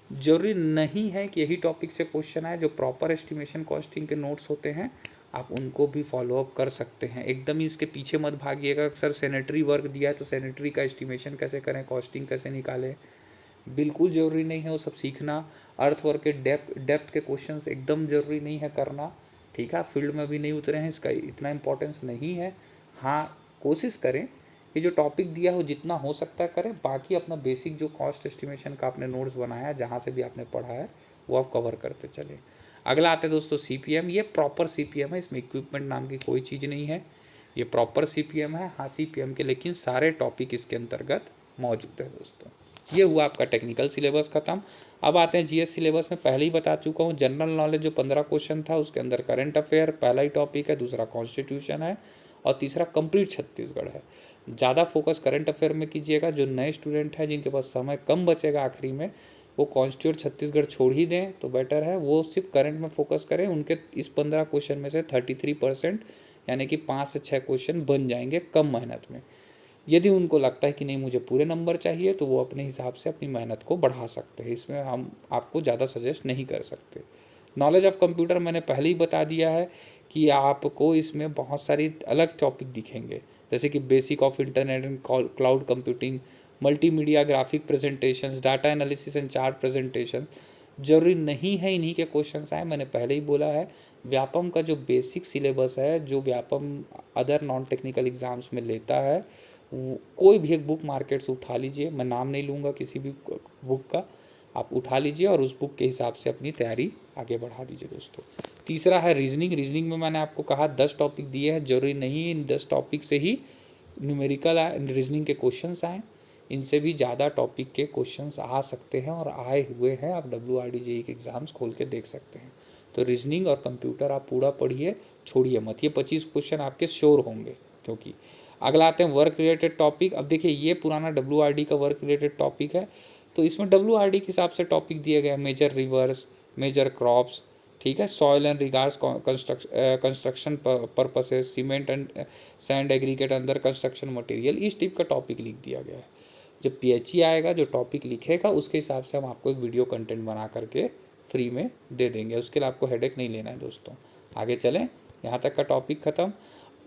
S1: जरूरी नहीं है कि यही टॉपिक से क्वेश्चन आए, जो प्रॉपर एस्टिमेशन कॉस्टिंग के नोट्स होते हैं आप उनको भी फॉलोअप कर सकते हैं। एकदम ही इसके पीछे मत भागिएगा, सर सैनिटरी वर्क दिया है तो सैनिटरी का एस्टिमेशन कैसे करें, कॉस्टिंग कैसे निकालें, बिल्कुल ज़रूरी नहीं है वो सब सीखना। अर्थ वर्क के डेप्थ के क्वेश्चंस एकदम ज़रूरी नहीं है करना, ठीक है। फील्ड में भी नहीं उतरे हैं, इसका इतना इंपॉर्टेंस नहीं है। हाँ कोशिश करें ये जो टॉपिक दिया हो जितना हो सकता है करें, बाकी अपना बेसिक जो कॉस्ट एस्टिमेशन का आपने नोट्स बनाया है जहाँ से भी आपने पढ़ा है वो आप कवर करते चलें। अगला आते हैं दोस्तों CPM। ये प्रॉपर CPM है, इसमें इक्विपमेंट नाम की कोई चीज़ नहीं है, ये प्रॉपर CPM है। हाँ CPM के लेकिन सारे टॉपिक इसके अंतर्गत मौजूद है। दोस्तों ये हुआ आपका टेक्निकल सिलेबस खत्म। अब आते हैं GS सिलेबस में, पहले ही बता चुका हूँ जनरल नॉलेज जो 15 क्वेश्चन था उसके अंदर करंट अफेयर पहला ही टॉपिक है, दूसरा कॉन्स्टिट्यूशन है और तीसरा कंप्लीट छत्तीसगढ़ है। ज़्यादा फोकस करंट अफेयर में कीजिएगा। जो नए स्टूडेंट हैं जिनके पास समय कम बचेगा आखिरी में, वो कॉन्स्टिट्यूट छत्तीसगढ़ छोड़ ही दें तो बेटर है, वो सिर्फ करंट में फोकस करें। उनके इस 15 क्वेश्चन में से 33% यानी कि 5 से 6 क्वेश्चन बन जाएंगे कम मेहनत में। यदि उनको लगता है कि नहीं मुझे पूरे नंबर चाहिए तो वो अपने हिसाब से अपनी मेहनत को बढ़ा सकते हैं, इसमें हम आपको ज़्यादा सजेस्ट नहीं कर सकते। नॉलेज ऑफ कंप्यूटर मैंने पहले ही बता दिया है कि आपको इसमें बहुत सारी अलग टॉपिक दिखेंगे, जैसे कि basic of internet and cloud computing, multimedia, graphic presentations, data analysis and chart presentations. जरूरी नहीं है इन्हीं के क्वेश्चंस आए, मैंने पहले ही बोला है। व्यापम का जो बेसिक सिलेबस है, जो Vyapam other non technical exams में लेता है, कोई भी एक बुक मार्केट से उठा लीजिए, मैं नाम नहीं लूँगा किसी भी बुक का, आप उठा लीजिए और उस बुक के हिसाब से अपनी तैयारी आगे बढ़ा दीजिए। दोस्तों तीसरा है रीजनिंग। रीजनिंग में मैंने आपको कहा 10 टॉपिक दिए हैं, जरूरी नहीं इन 10 टॉपिक से ही न्यूमेरिकल रीजनिंग के क्वेश्चंस आएँ, इनसे भी ज़्यादा टॉपिक के क्वेश्चंस आ सकते हैं और आए हुए हैं। आप WRD JEE के एग्ज़ाम्स खोल के देख सकते हैं। तो रीजनिंग और कंप्यूटर आप पूरा पढ़िए, छोड़िए मत, ये 25 क्वेश्चन आपके श्योर होंगे। क्योंकि अगला आते हैं वर्क रिलेटेड टॉपिक। अब देखिए ये पुराना WRD का वर्क रिलेटेड टॉपिक है, तो इसमें WRD के हिसाब से टॉपिक दिए गए हैं, मेजर रिवर्स, मेजर क्रॉप्स, ठीक है, soil and regards construction purposes, cement and sand aggregate अंदर कंस्ट्रक्शन मटेरियल, इस टाइप का टॉपिक लिख दिया गया है। जब PHE आएगा जो टॉपिक लिखेगा उसके हिसाब से हम आपको एक वीडियो कंटेंट बना करके फ्री में दे देंगे, उसके लिए आपको हेडेक नहीं लेना है। दोस्तों आगे चलें, यहाँ तक का टॉपिक ख़त्म।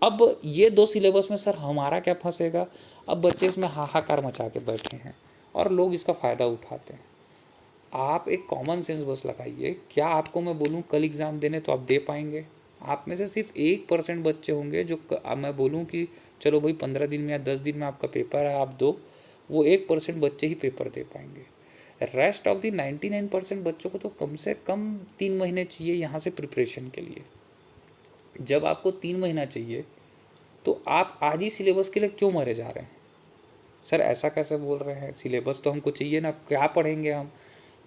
S1: अब ये 2 सिलेबस में सर हमारा क्या फंसेगा? अब बच्चे इसमें हाहाकार मचा के बैठे हैं और लोग इसका फ़ायदा उठाते हैं। आप एक कॉमन सेंस बस लगाइए, क्या आपको मैं बोलूँ कल एग्ज़ाम देने तो आप दे पाएंगे? आप में से सिर्फ 1% बच्चे होंगे जो मैं बोलूँ कि चलो भाई 15 दिन में या 10 दिन में आपका पेपर है, आप दो, वो 1% बच्चे ही पेपर दे पाएंगे। रेस्ट ऑफ द 99% बच्चों को तो कम से कम 3 महीने चाहिए यहाँ से प्रिपरेशन के लिए। जब आपको 3 महीना चाहिए तो आप आज ही सिलेबस के लिए क्यों मरे जा रहे हैं? सर ऐसा कैसे बोल रहे हैं? सिलेबस तो हमको चाहिए ना, क्या पढ़ेंगे हम?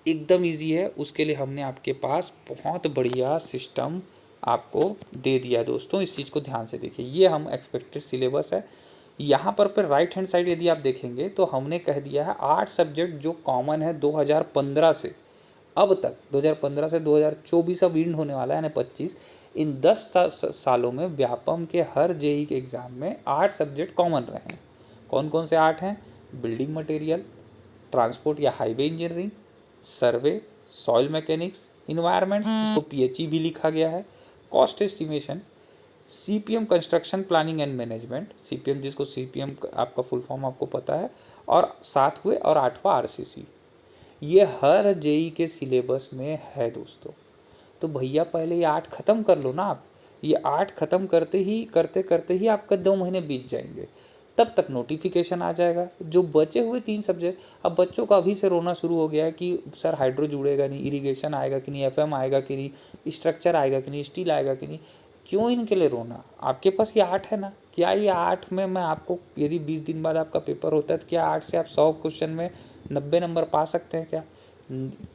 S1: एकदम इजी है, उसके लिए हमने आपके पास बहुत बढ़िया सिस्टम आपको दे दिया है दोस्तों। इस चीज़ को ध्यान से देखिए, ये हम एक्सपेक्टेड सिलेबस है। यहाँ पर राइट हैंड साइड यदि आप देखेंगे तो हमने कह दिया है 8 सब्जेक्ट जो कॉमन है 2015 से अब तक, 2015 से 2024 अब इंड होने वाला है यानी 25, इन 10 सालों में व्यापम के हर जेई के एग्ज़ाम में 8 सब्जेक्ट कॉमन रहे हैं। कौन कौन से 8 हैं? बिल्डिंग मटेरियल, ट्रांसपोर्ट या हाईवे इंजीनियरिंग, सर्वे, सॉइल मैकेनिक्स, इन्वायरमेंट जिसको पीएचई भी लिखा गया है, cost estimation, CPM construction planning and management, CPM जिसको सीपीएम आपका फुल फॉर्म आपको पता है, और 7वें और 8वां आरसीसी। ये हर जेई के सिलेबस में है दोस्तों। तो भैया पहले ये 8 ख़त्म कर लो ना आप। ये 8 ख़त्म करते करते ही आपका 2 महीने बीत जाएंगे, तब तक नोटिफिकेशन आ जाएगा। जो बचे हुए 3 सब्जेक्ट, अब बच्चों का अभी से रोना शुरू हो गया है कि सर हाइड्रो जुड़ेगा नहीं, इरिगेशन आएगा कि नहीं, एफएम आएगा कि नहीं, स्ट्रक्चर आएगा कि नहीं, स्टील आएगा कि नहीं। क्यों इनके लिए रोना? आपके पास ये 8 है ना। क्या ये 8 में मैं आपको, यदि 20 दिन बाद आपका पेपर होता है तो क्या 8 से आप 100 क्वेश्चन में 90 नंबर पा सकते हैं क्या?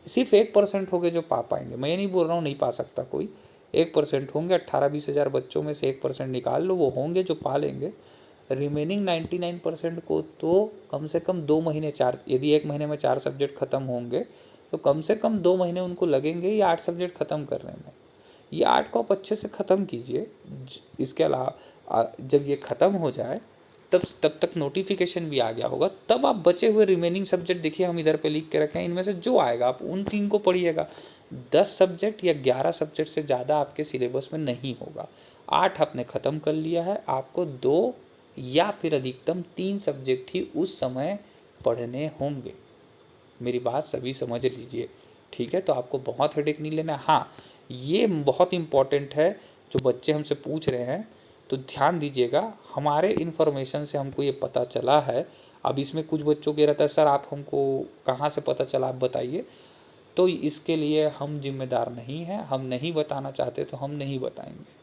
S1: सिर्फ 1% होंगे जो पा पाएंगे। मैं ये नहीं बोल रहा हूँ नहीं पा सकता कोई, 1% होंगे। 18-20 हज़ार बच्चों में से 1% निकाल लो, वो होंगे जो पा लेंगे। रिमेनिंग 99% को तो कम से कम 2 महीने, 4, यदि 1 महीने में 4 सब्जेक्ट ख़त्म होंगे तो कम से कम 2 महीने उनको लगेंगे ये 8 सब्जेक्ट ख़त्म करने में। ये 8 को आप अच्छे से ख़त्म कीजिए। इसके अलावा जब ये ख़त्म हो जाए तब तक नोटिफिकेशन भी आ गया होगा, तब आप बचे हुए रिमेनिंग सब्जेक्ट देखिए, हम इधर पे लिख के रखें, इनमें से जो आएगा आप उन 3 को पढ़िएगा। 10 सब्जेक्ट या 11 सब्जेक्ट से ज़्यादा आपके सिलेबस में नहीं होगा। 8 आपने ख़त्म कर लिया है, आपको 2 या फिर अधिकतम 3 सब्जेक्ट ही उस समय पढ़ने होंगे। मेरी बात सभी समझ लीजिए, ठीक है? तो आपको बहुत हेडेक नहीं लेना। हाँ, ये बहुत इम्पॉर्टेंट है, जो बच्चे हमसे पूछ रहे हैं तो ध्यान दीजिएगा। हमारे इन्फॉर्मेशन से हमको ये पता चला है। अब इसमें कुछ बच्चों के रहता है सर आप हमको कहाँ से पता चला, आप बताइए। तो इसके लिए हम जिम्मेदार नहीं हैं, हम नहीं बताना चाहते तो हम नहीं बताएंगे।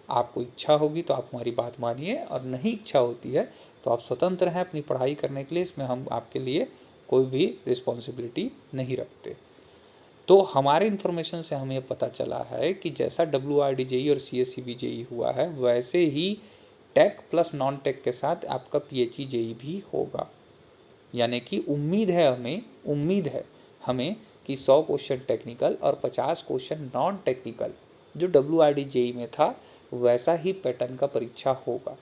S1: आपको इच्छा होगी तो आप हमारी बात मानिए, और नहीं इच्छा होती है तो आप स्वतंत्र हैं अपनी पढ़ाई करने के लिए। इसमें हम आपके लिए कोई भी रिस्पॉन्सिबिलिटी नहीं रखते। तो हमारे इन्फॉर्मेशन से हमें पता चला है कि जैसा WRD-JEE और CSCB JEE हुआ है, वैसे ही टेक प्लस नॉन टेक के साथ आपका PHE JEE भी होगा। यानी कि उम्मीद है हमें कि 100 क्वेश्चन टेक्निकल और 50 क्वेश्चन नॉन टेक्निकल जो WRD-JEE में था वैसा ही पैटर्न का परीक्षा होगा।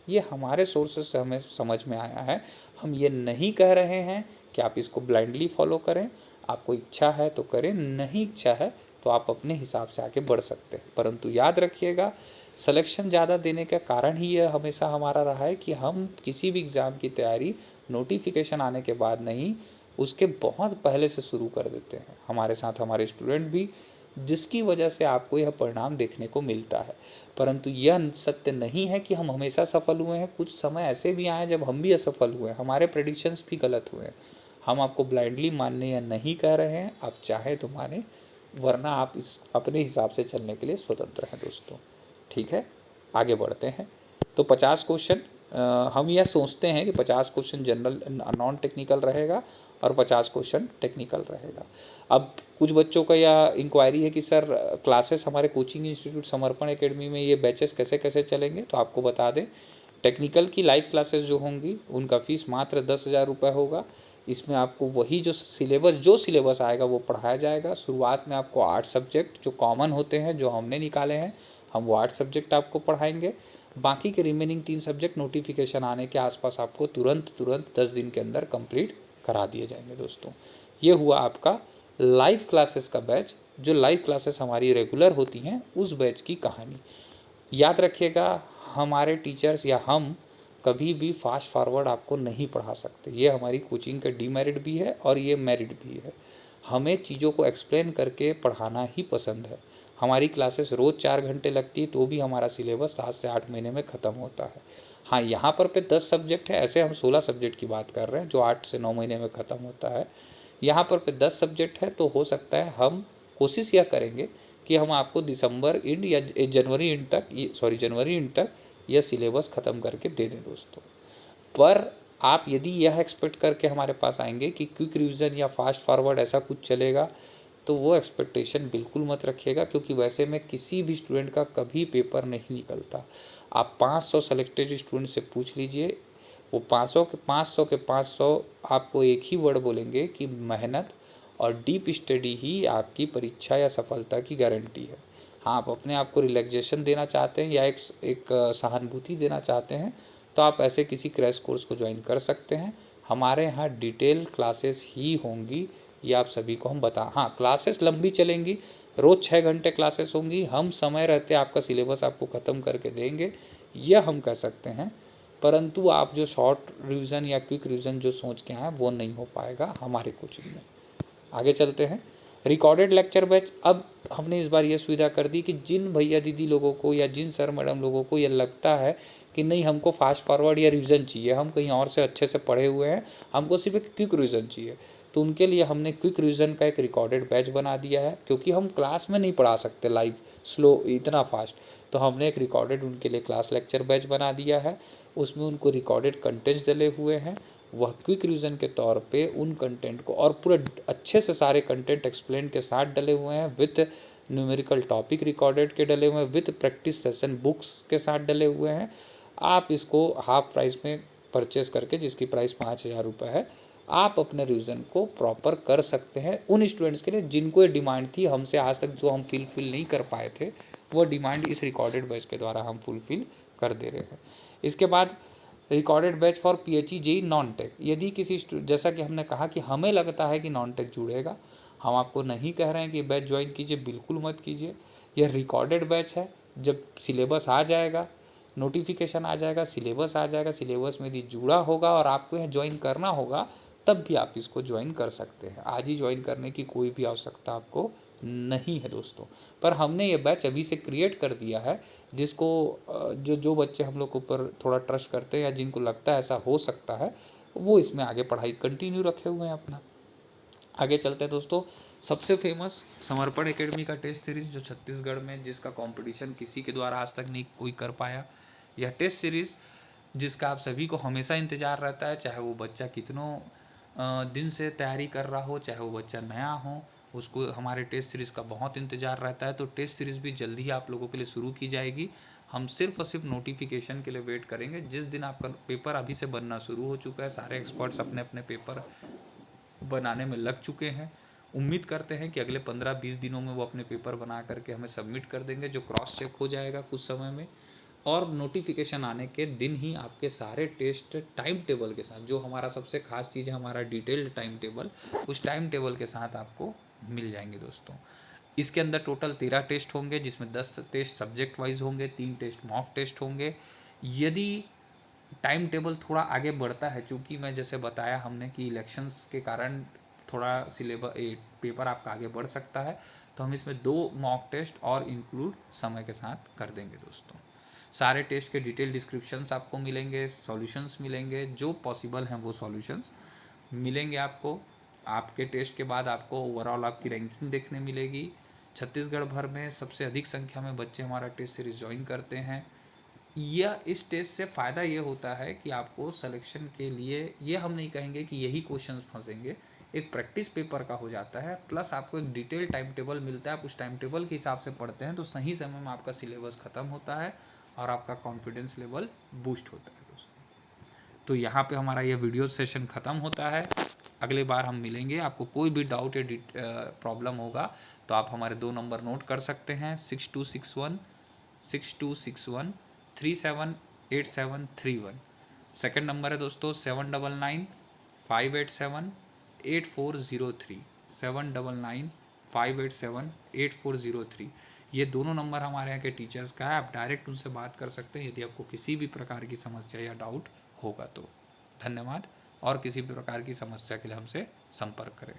S1: ये हमारे सोर्सेस से हमें समझ में आया है। हम ये नहीं कह रहे हैं कि आप इसको ब्लाइंडली फॉलो करें। आपको इच्छा है तो करें, नहीं इच्छा है तो आप अपने हिसाब से आगे बढ़ सकते हैं। परंतु याद रखिएगा, सिलेक्शन ज़्यादा देने का कारण ही यह हमेशा हमारा रहा है कि हम किसी भी एग्ज़ाम की तैयारी नोटिफिकेशन आने के बाद नहीं, उसके बहुत पहले से शुरू कर देते हैं। हमारे साथ हमारे स्टूडेंट भी, जिसकी वजह से आपको यह परिणाम देखने को मिलता है। परंतु यह सत्य नहीं है कि हम हमेशा सफल हुए हैं। कुछ समय ऐसे भी आए जब हम भी असफल हुए हैं, हमारे प्रेडिक्शंस भी गलत हुए हैं। हम आपको ब्लाइंडली मानने या नहीं कह रहे हैं, आप चाहे तो माने, वरना आप इस अपने हिसाब से चलने के लिए स्वतंत्र हैं दोस्तों। ठीक है, आगे बढ़ते हैं। तो 50 क्वेश्चन हम यह सोचते हैं कि 50 क्वेश्चन जनरल नॉन टेक्निकल रहेगा और 50 क्वेश्चन टेक्निकल रहेगा। अब कुछ बच्चों का यह इंक्वायरी है कि सर क्लासेस हमारे कोचिंग इंस्टीट्यूट समर्पण एकेडमी में ये बैचेस कैसे कैसे चलेंगे। तो आपको बता दें, टेक्निकल की लाइव क्लासेस जो होंगी उनका फ़ीस मात्र 10,000 रुपये होगा। इसमें आपको वही जो सिलेबस आएगा वो पढ़ाया जाएगा। शुरुआत में आपको 8 सब्जेक्ट जो कॉमन होते हैं, जो हमने निकाले हैं, हम वो 8 सब्जेक्ट आपको पढ़ाएंगे। बाकी के रिमेनिंग 3 सब्जेक्ट नोटिफिकेशन आने के आसपास आपको तुरंत 10 दिन के अंदर कंप्लीट करा दिए जाएंगे दोस्तों। ये हुआ आपका लाइव क्लासेस का बैच। जो लाइव क्लासेस हमारी रेगुलर होती हैं उस बैच की कहानी। याद रखिएगा, हमारे टीचर्स या हम कभी भी फास्ट फॉरवर्ड आपको नहीं पढ़ा सकते। ये हमारी कोचिंग का डीमेरिट भी है और ये मेरिट भी है। हमें चीज़ों को एक्सप्लेन करके पढ़ाना ही पसंद है। हमारी क्लासेस रोज़ 4 घंटे लगती है तो भी हमारा सिलेबस 7 से 8 महीने में ख़त्म होता है। हाँ, यहाँ पर 10 सब्जेक्ट है, ऐसे हम 16 सब्जेक्ट की बात कर रहे हैं जो 8 से 9 महीने में ख़त्म होता है। यहाँ पर 10 सब्जेक्ट है तो हो सकता है हम कोशिश यह करेंगे कि हम आपको दिसंबर एंड या जनवरी एंड तक यह सिलेबस ख़त्म करके दे दें दोस्तों। पर आप यदि यह एक्सपेक्ट करके हमारे पास आएंगे कि क्विक रिवीजन या फास्ट फॉरवर्ड ऐसा कुछ चलेगा, तो वो एक्सपेक्टेशन बिल्कुल मत रखिएगा, क्योंकि वैसे में किसी भी स्टूडेंट का कभी पेपर नहीं निकलता। आप 500 सेलेक्टेड स्टूडेंट से पूछ लीजिए, वो 500 आपको एक ही वर्ड बोलेंगे कि मेहनत और डीप स्टडी ही आपकी परीक्षा या सफलता की गारंटी है। हाँ, आप अपने आप को रिलैक्सेशन देना चाहते हैं या एक सहानुभूति देना चाहते हैं, तो आप ऐसे किसी क्रैश कोर्स को ज्वाइन कर सकते हैं। हमारे यहाँ डिटेल क्लासेस ही होंगी, ये आप सभी को हम हाँ, क्लासेस लंबी चलेंगी, रोज़ 6 घंटे क्लासेस होंगी। हम समय रहते आपका सिलेबस आपको ख़त्म करके देंगे, यह हम कह सकते हैं। परंतु आप जो शॉर्ट रिवीजन या क्विक रिवीजन जो सोच के आए वो नहीं हो पाएगा हमारे कोचिंग में। आगे चलते हैं। रिकॉर्डेड लेक्चर बैच, अब हमने इस बार ये सुविधा कर दी कि जिन भैया दीदी लोगों को या जिन सर मैडम लोगों को ये लगता है कि नहीं हमको फास्ट फॉरवर्ड या रिवीजन चाहिए, हम कहीं और से अच्छे से पढ़े हुए हैं, हमको सिर्फ एक क्विक रिवीजन चाहिए, तो उनके लिए हमने क्विक रिवीजन का एक रिकॉर्डेड बैच बना दिया है। क्योंकि हम क्लास में नहीं पढ़ा सकते लाइव स्लो इतना फास्ट, तो हमने एक रिकॉर्डेड उनके लिए क्लास लेक्चर बैच बना दिया है। उसमें उनको रिकॉर्डेड कंटेंट्स डले हुए हैं, वह क्विक रिवीजन के तौर पे उन कंटेंट को और पूरे अच्छे से सारे कंटेंट एक्सप्लेन के साथ डले हुए हैं, विथ न्यूमेरिकल टॉपिक रिकॉर्डेड के डले हुए हैं, विथ प्रैक्टिस सेशन बुक्स के साथ डले हुए हैं। आप इसको हाफ प्राइस में परचेस करके, जिसकी प्राइस 5,000 रुपये है, आप अपने रिवीजन को प्रॉपर कर सकते हैं। उन स्टूडेंट्स के लिए जिनको ये डिमांड थी हमसे आज तक, जो हम फुलफिल नहीं कर पाए थे, वो डिमांड इस रिकॉर्डेड बैच के द्वारा हम फुलफिल कर दे रहे हैं। इसके बाद recorded batch for PHE JEE non tech, यदि किसी जैसा कि हमने कहा कि हमें लगता है कि नॉन टेक जुड़ेगा, हम आपको नहीं कह रहे हैं कि बैच ज्वाइन कीजिए, बिल्कुल मत कीजिए। यह रिकॉर्डेड बैच है, जब सिलेबस आ जाएगा, नोटिफिकेशन आ जाएगा, सिलेबस आ जाएगा, सिलेबस में यदि जुड़ा होगा और आपको यह ज्वाइन करना होगा, तब भी आप इसको ज्वाइन कर सकते हैं। आज ही ज्वाइन करने की कोई भी आवश्यकता आपको नहीं है दोस्तों। पर हमने ये बैच अभी से क्रिएट कर दिया है, जिसको जो बच्चे हम लोग के ऊपर थोड़ा ट्रस्ट करते हैं या जिनको लगता है ऐसा हो सकता है, वो इसमें आगे पढ़ाई कंटिन्यू रखे हुए हैं अपना। आगे चलते हैं दोस्तों। सबसे फेमस समर्पण एकेडमी का टेस्ट सीरीज़ जो छत्तीसगढ़ में, जिसका कंपटीशन किसी के द्वारा आज तक नहीं कोई कर पाया, यह टेस्ट सीरीज़ जिसका आप सभी को हमेशा इंतज़ार रहता है, चाहे वो बच्चा कितनों दिन से तैयारी कर रहा हो, चाहे वो बच्चा नया हो, उसको हमारे टेस्ट सीरीज़ का बहुत इंतज़ार रहता है। तो टेस्ट सीरीज़ भी जल्दी ही आप लोगों के लिए शुरू की जाएगी। हम सिर्फ और सिर्फ नोटिफिकेशन के लिए वेट करेंगे। जिस दिन आपका पेपर अभी से बनना शुरू हो चुका है, सारे एक्सपर्ट्स अपने अपने पेपर बनाने में लग चुके हैं। उम्मीद करते हैं कि अगले 15-20 दिनों में वो अपने पेपर बना करके हमें सबमिट कर देंगे, जो क्रॉस चेक हो जाएगा कुछ समय में। और नोटिफिकेशन आने के दिन ही आपके सारे टेस्ट टाइम टेबल के साथ, जो हमारा सबसे खास चीज़ है हमारा डिटेल्ड टाइम टेबल, उस टाइम टेबल के साथ आपको मिल जाएंगे दोस्तों। इसके अंदर टोटल 13 टेस्ट होंगे, जिसमें 10 टेस्ट सब्जेक्ट वाइज होंगे, 3 टेस्ट मॉक टेस्ट होंगे। यदि टाइम टेबल थोड़ा आगे बढ़ता है, चूँकि मैं जैसे बताया हमने कि इलेक्शंस के कारण थोड़ा सिलेबस पेपर आपका आगे बढ़ सकता है, तो हम इसमें 2 मॉक टेस्ट और इंक्लूड समय के साथ कर देंगे दोस्तों। सारे टेस्ट के डिटेल डिस्क्रिप्शंस आपको मिलेंगे, सॉल्यूशंस मिलेंगे, जो पॉसिबल हैं वो सॉल्यूशंस मिलेंगे आपको। आपके टेस्ट के बाद आपको ओवरऑल आपकी रैंकिंग देखने मिलेगी। छत्तीसगढ़ भर में सबसे अधिक संख्या में बच्चे हमारा टेस्ट सीरीज़ ज्वाइन करते हैं। यह इस टेस्ट से फ़ायदा ये होता है कि आपको सिलेक्शन के लिए, ये हम नहीं कहेंगे कि यही क्वेश्चंस फंसेंगे, एक प्रैक्टिस पेपर का हो जाता है, प्लस आपको एक डिटेल टाइम टेबल मिलता है। आप उस टाइम टेबल के हिसाब से पढ़ते हैं तो सही समय में आपका सिलेबस ख़त्म होता है और आपका कॉन्फिडेंस लेवल बूस्ट होता है दोस्तों। तो यहाँ पे हमारा ये वीडियो सेशन ख़त्म होता है। अगले बार हम मिलेंगे। आपको कोई भी डाउट या प्रॉब्लम होगा तो आप हमारे 2 नंबर नोट कर सकते हैं, 6261 378731। सेकेंड नंबर है दोस्तों 799-587-8403, 799-587-8403। ये दोनों नंबर हमारे यहाँ के टीचर्स का है, आप डायरेक्ट उनसे बात कर सकते हैं यदि आपको किसी भी प्रकार की समस्या या डाउट होगा तो। धन्यवाद, और किसी भी प्रकार की समस्या के लिए हमसे संपर्क करें।